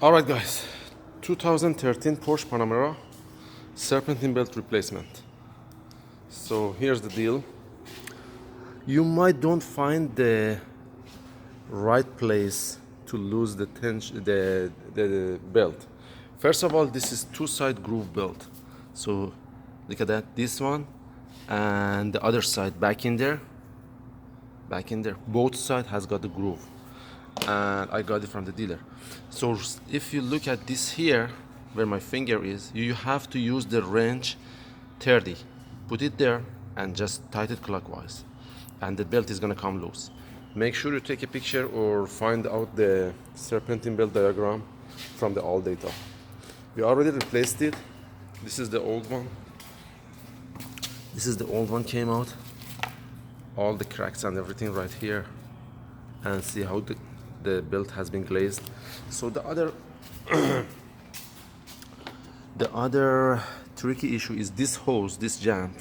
Alright guys, 2013 Porsche Panamera serpentine belt replacement. So here's the deal. You might don't find the right place to lose the tension, the belt. First of all, this is two-side groove belt. So look at that, this one and the other side back in there. Both side has got the groove. And I got it from the dealer. So if you look at this here where my finger is, you have to use the wrench 30, put it there and just tighten it clockwise and the belt is gonna come loose. Make sure you take a picture or find out the serpentine belt diagram from the all data. We already replaced it. This is the old one. Came out, all the cracks and everything right here, and see how the belt has been glazed. So the other tricky issue is this hose, this jant,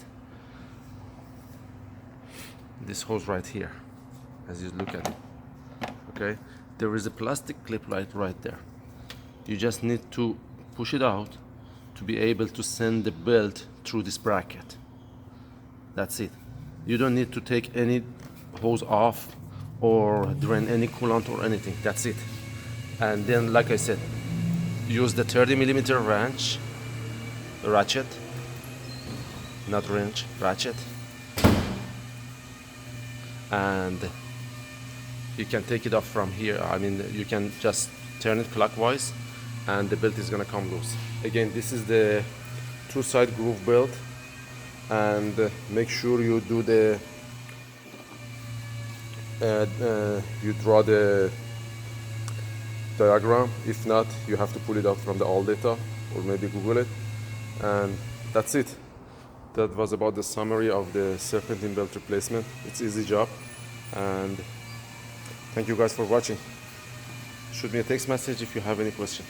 this hose right here. As you look at it, okay, there is a plastic clip right there. You just need to push it out to be able to send the belt through this bracket. That's it. You don't need to take any hose off or drain any coolant or anything. That's it. And then, like I said, use the 30mm ratchet, not wrench, ratchet, and you can take it off from here. I mean, you can just turn it clockwise and the belt is gonna come loose. Again, this is the two-side groove belt, and make sure you do the you draw the diagram. If not, you have to pull it out from the all data or maybe Google it, and that's it. That was about the summary of the serpentine belt replacement. It's easy job, and thank you guys for watching. Shoot me a text message if you have any question.